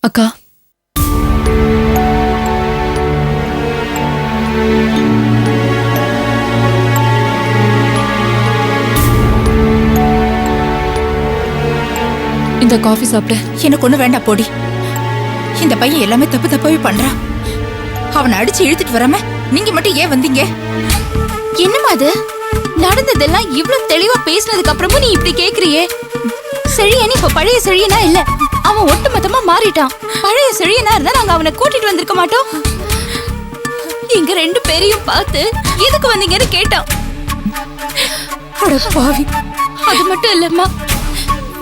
அக்கா, இந்த காஃபி சாப்பிட. எனக்கு ஒண்ணு வேண்டாம் போடி. இந்த பையன் எல்லாமே தப்பு தப்பாவே பண்றான். அவனை அடிச்சு இழுத்துட்டு வராம நீங்க மட்டும் ஏன் வந்தீங்க? என்னமா அது? நடந்ததெல்லாம் இவ்வளவு தெளிவா பேசினதுக்கு அப்புறமும் நீ இப்படி கேக்குறியே? செழியன் இப்ப பழைய செழியனா இல்ல, அவன் ஒட்டுமொத்தமா மாறிட்டான். பழைய செழியனா இருந்தா நாங்க அவனை கூட்டிட்டு வந்திருக்க மாட்டோம். இங்க 2 பேரையும் பார்த்து எதுக்கு வந்தீங்கன்னு கேட்டான். அட பாவி. அது மட்டும் இல்லம்மா,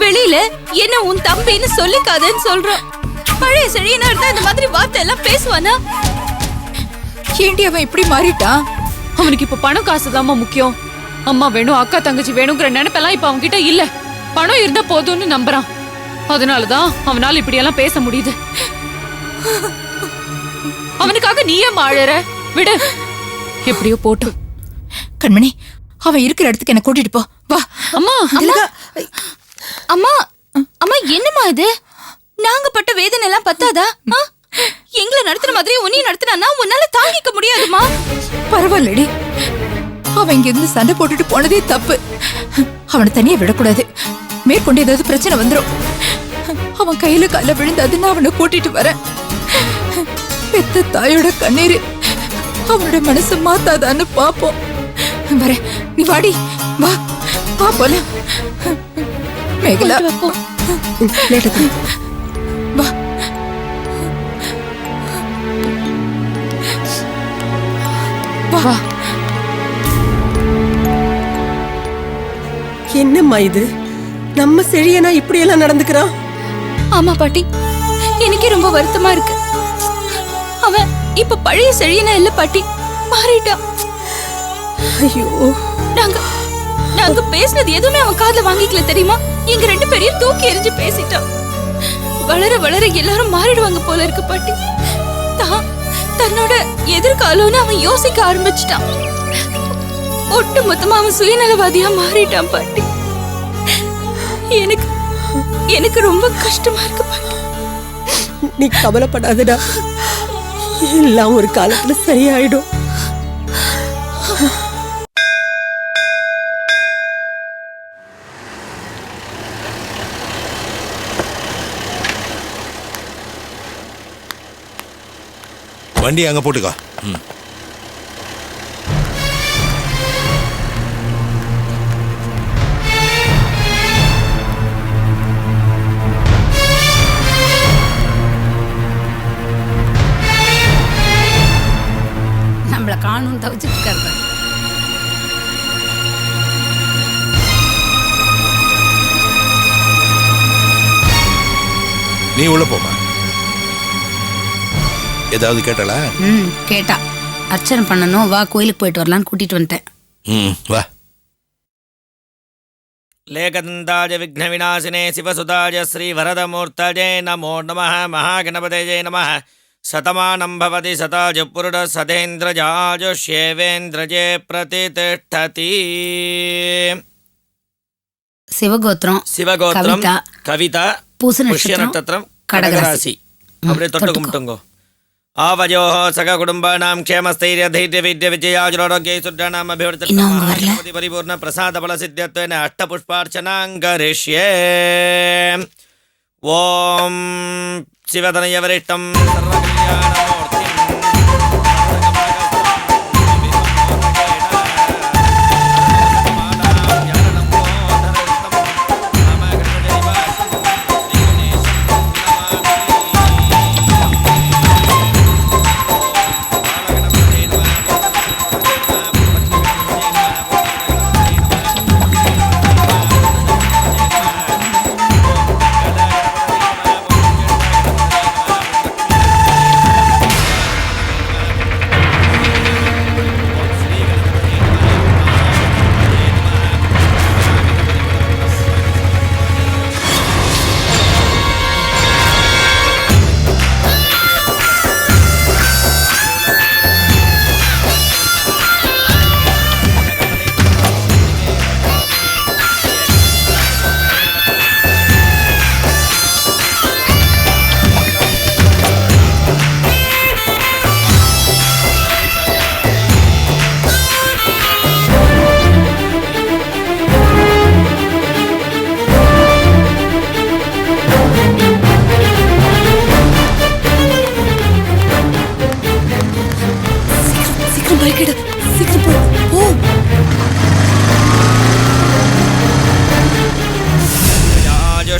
வெளியில என்ன உன் தம்பின்னு சொல்லிக்காதன்னு சொல்றான். பழைய செழியனா இருந்தா இந்த மாதிரி வார்த்தை எல்லாம் பேசுவானா? ஏண்டி அவன் இப்படி மாறிட்டான்? அவனுக்கு இப்ப பணம் காசுதாம்மா முக்கியம். அம்மா வேணும், அக்கா தங்கச்சி வேணுங்கிற நினைப்பெல்லாம் இப்ப அவன் கிட்ட இல்ல. பணம் இருந்தா போதும்னு நம்புறான். அதனாலதான் அவனால இப்படி எல்லாம் பேச முடியுது. அவனுக்காக நீயே மாழற விடு. எப்படியோ போட்டும். கண்மணி, அவன் இருக்கிற இடத்துக்கு என்ன கூட்டிட்டு போ. வா. அம்மா, அம்மா, அம்மா என்னம்மா இது? நாங்க பட்ட வேதனை எல்லாம் பத்தாதா? எங்களை நடத்துற மாதிரி உன்னையும் நடத்தினா உன்னால தாங்கிக்க முடியாதுமா. பரவாயில்லடி, அவன் இங்க இருந்து சண்டை போட்டுட்டு போனதே தப்பு. அவனை தனியா விடக்கூடாது. மேற்கொண்டு ஏதாவது பிரச்சனை வந்துடும். அவன் கையில கால விழுந்தாதுன்னு அவனை கூட்டிட்டு வரேன். பெத்த தாயோட கண்ணீர் அவனோட மனசை மாத்தாதான்னு பாப்போம். வர, நீ வாடி. வா வா போல. மேகலா, வா. வா. என்னம்மா இது? நம்ம செழியனா இப்படி எல்லாம் நடந்துக்கிறான்? ஆமா பாட்டி, எனக்கே ரொம்ப வருத்தமா இருக்கு. அவன் இப்ப பழைய செழியனா இல்ல பாட்டி, மாறிட்டான். ஐயோ, நாங்க பேசினது எதுவுமே அவன் காதுல வாங்கிக்கல தெரியுமா? எங்க 2 பேரையும் தூக்கி எறிஞ்சு பேசிட்டான். வளர வளர எல்லாரும் மாறிடுவாங்க போல இருக்கு பாட்டி. தன்னோட எதிர்காலம்னு அவன் யோசிக்க ஆரம்பிச்சிட்டான். ஒட்டு மொத்தமா அவன் சுயநலவாதியா மாறிட்டான் பாட்டி. எனக்கு ரொம்ப கஷ்டமா இருக்கு பாட்டி. நீ கவலைப்படாதடா, எல்லாம் ஒரு காலத்துல சரியாயிடும். வண்டி அங்க போட்டுக்கோ. நம்மள காணும் தவிச்சிட்டு இருக்காரு. நீ உள்ள போமா. ஏதாவது கேட்டாளா? கேட்டா. அர்ச்சனை பண்ணணும், வா கோயிலுக்கு போயிட்டு வரலான்னு கூட்டிட்டு வந்துட்டேன். வா. लेखदन्ताज विघ्नविनाशिने शिवसुताज श्रीवरदमूर्तये नमो नमः महागणपतये नमः शतमानं भवति शताज पुरुष सतेन्द्रजाजुष्येवेन्द्रजे प्रतिष्ठति சிவகோத்திரம் शिवगोत्रं कविता पुष्य नक्षत्रं கடகராசி. அப்படியே தொட்டு கும்பிட்டுங்கோ. आवयोः सककुटुम्बानां क्षेमस्थैर्यधैर्यविद्यविजयाजुरारोग्यैश्वर्याणाम् अभिवृद्धिर्नाम परिपूर्णप्रसादफलसिद्ध्यत्वेन अष्टपुष्पार्चनां करिष्ये. ॐ शिवतनयवरिष्ठं सर्वकल्याणमूर्तिं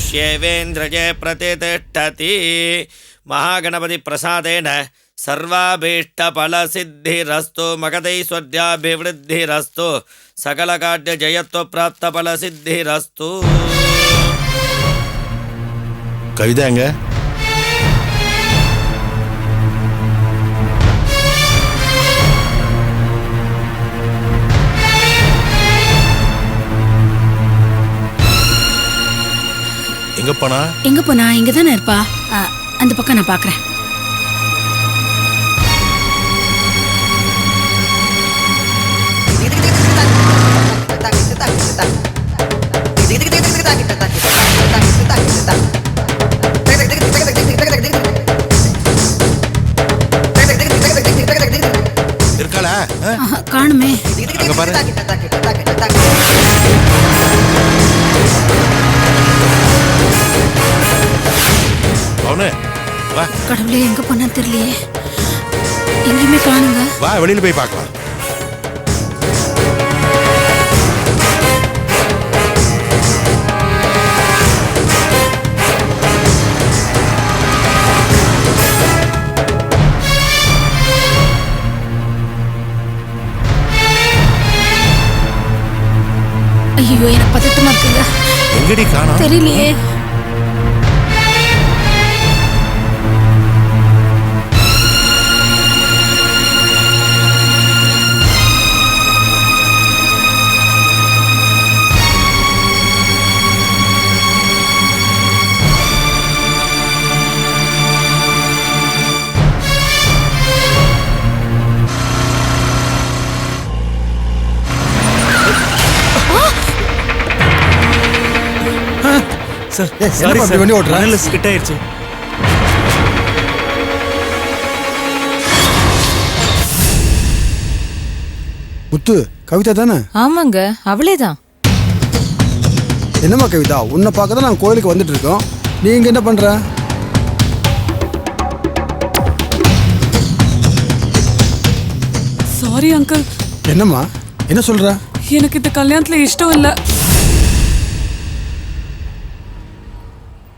शिवेन्द्रजे प्रतिष्ठति महागणपति प्रसादेन सर्वाभीष्टफलसिद्धिरस्तु मगधैश्वर्याभिवृद्धिरस्तु सकलकार्यजयत्वप्राप्तफलसिद्धिरस्तु கவிதா எங்க? எங்க போனா? எங்க போனா? இங்க தானே இருப்பா. அந்த பக்கம் நான் பாக்குறேன். இருக்காளா? காணுமே. அங்க பாரு. அவனு வா. கடவுளே, எங்க போனா தெரியலையே. எங்கேயுமே காணுங்க. வா, வெளியில போய் பார்க்கலாம். ஐயோ, எனக்கு பதட்டமா இருக்குங்க. எங்கடி காணோம்? தெரியலையே. சாரி சார், வண்டி ஓட்டுறேன். ஸ்கிட் ஆயிடுச்சு. முத்து, கவிதா தானே? ஆமாங்க, அவளேதான். என்னம்மா கவிதா, உன்னை பார்க்க தான் நான் கோயிலுக்கு வந்துட்டு இருக்கோம். நீ இங்க என்ன பண்ற? Sorry uncle. என்னம்மா, என்ன சொல்ற? எனக்கு இந்த கல்யாணத்துல இஷ்டம் இல்ல.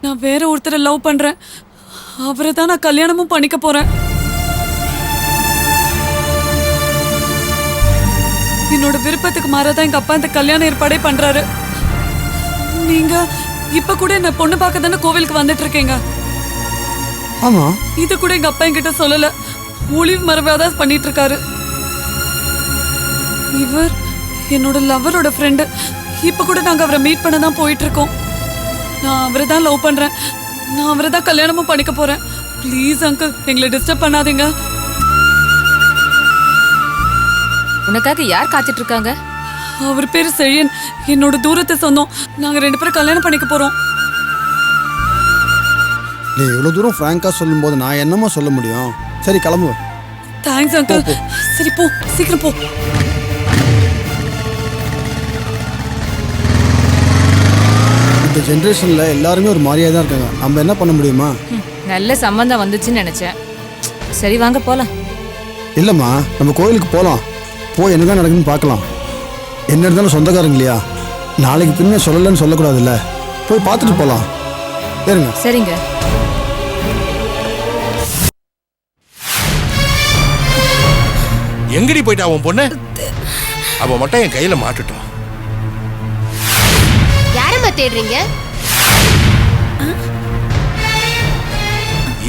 நான் வேற ஒருத்தரை லவ் பண்றேன். அவரை தான் நான் கல்யாணமும் பண்ணிக்க போறேன். என்னோட விருப்பத்துக்கு மாறாதான் எங்க அப்பா இந்த கல்யாண ஏற்பாடே பண்றாரு. நீங்க இப்ப கூட என்ன பொண்ணு பார்க்க தானே கோவிலுக்கு வந்துட்டு இருக்கீங்க. ஆமா. இது கூட எங்க அப்பா என்கிட்ட சொல்லல. ஒளிவு மறைவாதான் பண்ணிட்டு இருக்காரு. இவர் என்னோட லவ்வரோட ஃப்ரெண்டு. இப்ப கூட நாங்க அவரை மீட் பண்ண தான் போயிட்டு இருக்கோம். நான் அவரை தான் லவ் பண்றேன். நான் அவரை தான் கல்யாணமும் பண்ணிக்க போறேன். ப்ளீஸ் அங்கிள், எங்களை டிஸ்டர்ப் பண்ணாதீங்க. உனக்காக யார் காத்துட்டு இருக்காங்க? அவர் பேரு செழியன். என்னோட தூரத்தை சொந்தம். நாங்க 2 பேரும் கல்யாணம் பண்ணிக்க போறோம். நீ இவ்வளவு தூரம் ஃப்ராங்கா சொல்லும் போது நான் என்னமா சொல்ல முடியும்? சரி, கிளம்பு. Thanks uncle. சரி போ, சீக்கிரம் போ. இந்த ஜென்ரேஷன்ல எல்லாருமே ஒரு மாதிரியா தான் இருக்காங்க. நம்ம என்ன பண்ண முடியுமா? நல்ல சம்பந்தம் வந்துச்சுன்னு நினைச்சேன். சரி, வாங்க போலாம். இல்லம்மா, நம்ம கோயிலுக்கு போலாம். போய் என்னதான் நடக்குதுன்னு பார்க்கலாம். என்ன இருந்தாலும் சொந்தக்காரங்க இல்லையா? நாளைக்கு பின்ன சொல்லலன்னு சொல்லக்கூடாதுல்ல. போய் பார்த்துட்டு போலாம். ஏறுங்க. சரிங்க. எங்கடி போயிட்டா உன் பொண்ணு? அவ மட்டும் என் கையில மாட்டுட்டோம். யாரம்மா தேடுறீங்க?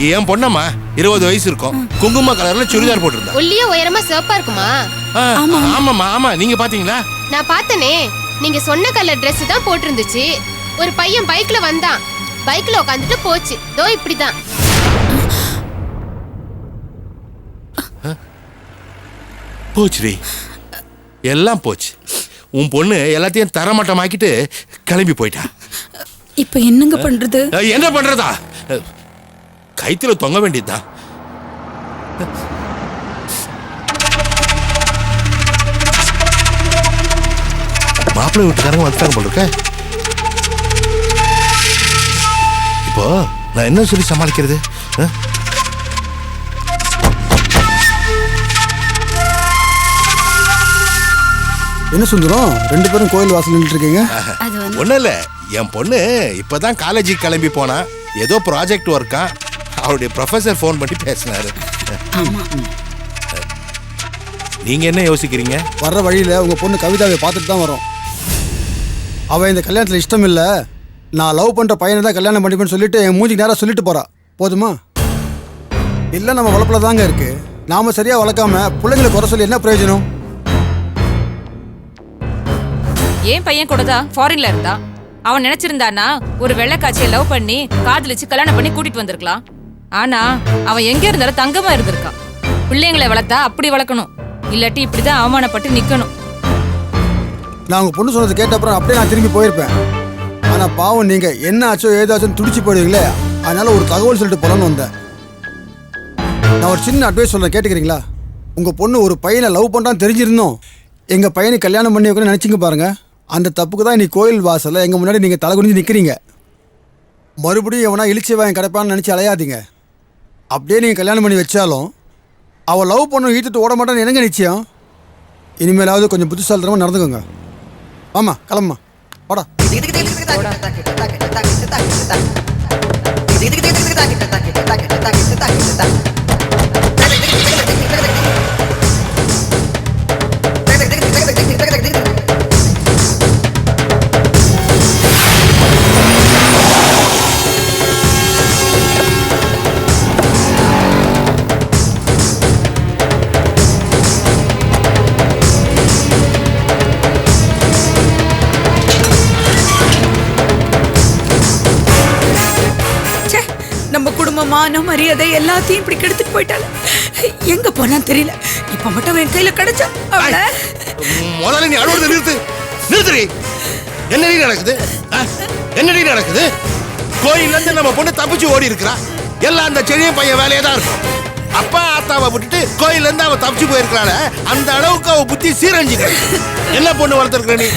என் பொண்ணம்மா, 20 வயசு இருக்கும். குங்கும கலர்ல சுடிதார் போட்டிருந்தா. ஒல்லியா உயரமா சிவப்பா இருக்குமா? ஆமாமா, ஆமா. நீங்க பாத்தீங்களா? நான் பார்த்தனே. நீங்க சொன்ன கலர் Dress தான் போட்டிருந்துச்சு. ஒரு பையன் பைக்ல வந்தான். பைக்ல உட்காந்துட்டு போச்சு. தோ இப்படிதான். போச்சுடி, எல்லாம் போச்சு. உன் பொண்ணு எல்லாத்தையும் தரமட்டமாக்கிட்டு கிளம்பி போயிட்டா. இப்ப என்னங்க பண்றது? என்ன பண்றதா? கைத்துல தொங்க வேண்டியதுதான். மாப்பிள்ளை வீட்டுக்காரங்க வந்துட்டாங்க போல இருக்க. இப்போ நான் என்ன சொல்லி சமாளிக்கிறது? என்ன சுந்தரம், 2 பேரும் கோயில் வாசல் நின்றுட்டு இருக்கீங்க? ஒண்ணும் இல்ல, என் பொண்ணு இப்பதான் காலேஜுக்கு கிளம்பி போனா. ஏதோ ப்ராஜெக்ட் ஒர்க்கா, அவருடைய ப்ரொஃபசர் ஃபோன் பண்ணி பேசினாரு. நீங்க என்ன யோசிக்கிறீங்க? வர்ற வழியில உங்க பொண்ணு கவிதாவை பார்த்துட்டு தான் வரோம். அவ இந்த கல்யாணத்துல இஷ்டம் இல்லை, நான் லவ் பண்ற பையனை தான் கல்யாணம் பண்ணிப்பேன்னு சொல்லிட்டு என் மூஞ்சிக்கு நேரம் சொல்லிட்டு போறா. போதுமா? இல்லை, நம்ம வளர்ப்புல தாங்க இருக்கு. நாம சரியா வளர்க்காம பிள்ளைங்களை குறை சொல்லி என்ன பிரயோஜனம்? ஏன் பையன் கூட தான் ஃபாரின்ல இருந்தா அவன் நினைச்சிருந்தானா ஒரு வெள்ளைக்காட்சியை லவ் பண்ணி காதலிச்சு கல்யாணம் பண்ணி கூட்டிட்டு வந்திருக்கலாம். ஆனா அவன் எங்க இருந்தாலும் தங்கமா இருந்திருக்கான். பிள்ளைங்களை வளர்த்தா அப்படி வளர்க்கணும், இல்லாட்டி இப்படிதான் அவமானப்பட்டு நிக்கணும். நான் உங்க பொண்ணு சொன்னது கேட்ட அப்புறம் அப்படியே நான் திரும்பி போயிருப்பேன். ஆனா பாவம், நீங்க என்ன ஆச்சோ ஏதாச்சும் துடிச்சு போயிடுவீங்களே, அதனால ஒரு தகவல் சொல்லிட்டு போலான்னு வந்தேன். நான் ஒரு சின்ன அட்வைஸ் சொல்றேன், கேட்டுக்கிறீங்களா? உங்க பொண்ணு ஒரு பையனை லவ் பண்றான்னு தெரிஞ்சிருந்தோம் எங்க பையனை கல்யாணம் பண்ணி வைக்கணும்னு நினைச்சிங்க பாருங்க. அந்த தப்புக்கு தான் நீ கோயில் வாசல்ல எங்க முன்னாடி நீங்க தலை குனிஞ்சு நிக்கிறீங்க. மறுபடியும் எவனா இழிச்சவன் கிடைப்பான்னு நினைச்சு அலையாதீங்க. அப்படியே நீங்க கல்யாணம் பண்ணி வச்சாலும் அவள் லவ் பண்ண ஈத்துட்டு ஓட மாட்டான்னு என்னங்க நிச்சயம்? இனிமேலாவது கொஞ்சம் புத்திசாலித்தனமா நடந்துக்கோங்க. ஆமா, கிளம்புமா, போடா. நம்ம குடும்பமான மரியாதை எல்லாத்தையும் இப்படி கெடுத்துட்டு போயிட்டால. எங்க போனான்னு தெரியல. இப்ப மட்டும் என் கையில கிடைச்சா அவளை முதல்ல நீ அழுவதை நிறுத்து. நிறுத்துறி. என்னடி நடக்குது? என்னடி நடக்குது? கோயில்ல இருந்து நம்ம பொண்ணு தப்பிச்சு ஓடி இருக்கிறா. எல்லாம் அந்த செழிய பையன் வேலையே தான் இருக்கும். அப்பா ஆத்தாவை விட்டுட்டு கோயில்ல இருந்து அவ தப்பிச்சு போயிருக்கிறாள். அந்த அளவுக்கு அவ புத்தி சீரழிஞ்சுக்க. என்ன பொண்ணு வளர்த்துருக்க நீ?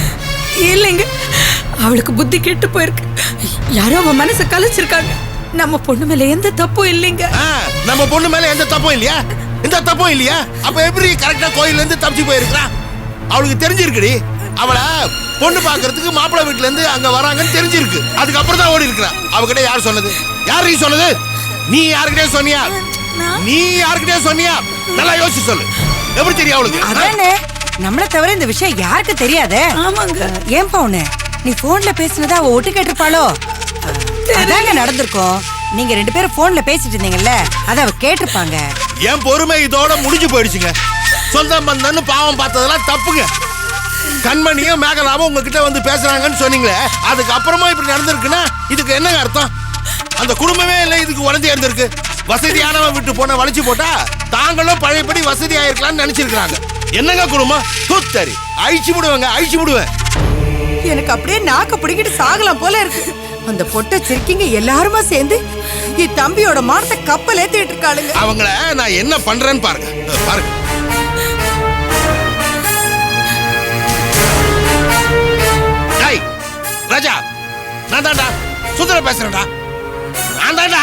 இல்லைங்க, அவளுக்கு புத்தி கெட்டு போயிருக்கு. யாரோ அவன் மனசை கலைச்சிருக்காங்க. நம்ம பொண்ணு மேல எந்த தப்பும் இல்லைங்க. நம்ம பொண்ணு மேல எந்த தப்பும் இல்லையா? எந்த தப்பும் இல்லையா? அப்ப எப்படி கரெக்டா கோயில்ல இருந்து தப்பிச்சு போயிருக்கா? அவளுக்கு தெரிஞ்சிருக்குடி. அவளை பொண்ணு பாக்குறதுக்கு மாப்பிள்ளை வீட்டுல இருந்து அங்க வராங்கன்னு தெரிஞ்சிருக்கு. அதுக்கப்புறம் தான் ஓடி இருக்கிறா. அவகிட்ட யார் சொன்னது? யார் நீ சொன்னது? நீ யாருக்கிட்டே சொன்னியா? நீ யாருக்கிட்டே சொன்னியா? நல்லா யோசிச்சு சொல்லு. எப்படி தெரியும் அவளுக்கு? அதானே, நம்மள தவிர இந்த விஷயம் யாருக்கு தெரியாதே. ஆமாங்க. ஏன் பவுனே, நீ போன்ல பேசினதா அவ ஒட்டு கேட்டிருப்பாளோ? அதாங்க நடந்திருக்கும். நீங்க ரெண்டு பேரும் போன்ல பேசிட்டு இருந்தீங்கல்ல, அத அவ கேட்டிருப்பாங்க. என் பொறுமை இதோட முடிஞ்சு போயிடுச்சுங்க. சொந்தம் பந்தன்னு பாவம் பார்த்ததெல்லாம் தப்புங்க. கண்மணியும் மேகலாவும் உங்ககிட்ட வந்து பேசுறாங்கன்னு சொன்னீங்களே, அதுக்கப்புறமா இப்படி நடந்திருக்குன்னா இதுக்கு என்னங்க அர்த்தம்? அந்த குடும்பமே இல்லை இதுக்கு உடஞ்சி இருந்திருக்கு. வசதியானவன் விட்டு போன வளைச்சு போட்டா தாங்களும் பழையபடி வசதி ஆயிருக்கலாம்னு நினைச்சிருக்கிறாங்க. என்னங்க குடும்பம்? தூத்தரி அழிச்சு விடுவேங்க, அழிச்சு விடுவேன். எனக்கு அப்படியே நாக்க பிடிக்கிட்டு சாகலாம் போல இருக்கு. அந்த பொட்ட சிரிக்கிங்க எல்லாருமா சேர்ந்து என் தம்பியோட மானத்தை கப்பல் ஏத்திட்டு இருக்காளுங்க. அவங்கள நான் என்ன பண்றேன்னு பாருங்க. பாருங்க. ராஜா, நான் தான்டா சுந்தர பேசுறேன்டா. நான் தான்டா.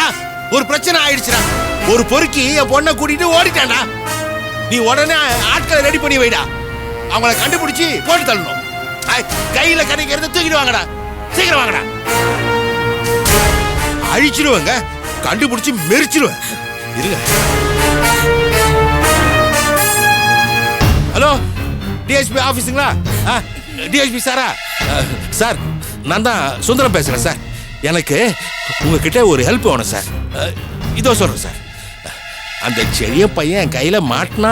ஒரு பிரச்சனை ஆயிடுச்சுடா. ஒரு பொறுக்கி என் பொண்ணை கூட்டிட்டு ஓடிட்டான்டா. நீ உடனே ஆட்களை ரெடி பண்ணி வைடா. அவங்கள கண்டுபிடிச்சு போட்டு தள்ளணும். கையில கிடைக்கிறத தூக்கிட்டு வாங்கடா. சீக்கிரம் வாங்கடா. அழிச்சிருவேங்க, கண்டுபிடிச்சு மெரிச்சிருவேன். இருங்க. ஹலோ, டிஎஸ்பி ஆபீஸுங்களா? டிஎஸ்பி சாரா? சார், நான் தான் சுந்தரம் பேசுறேன் சார். எனக்கு உங்ககிட்ட ஒரு ஹெல்ப் வேணும் சார். இதோ சொல்றேன் சார். அந்த செழிய பையன் என் கையில மாட்டினா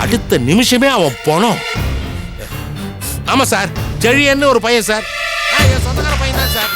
அடுத்த நிமிஷமே அவன் போனோம். ஆமா சார், செழியன்னு ஒரு பையன் சார். என் சொந்தக்கார பையன் தான் சார்.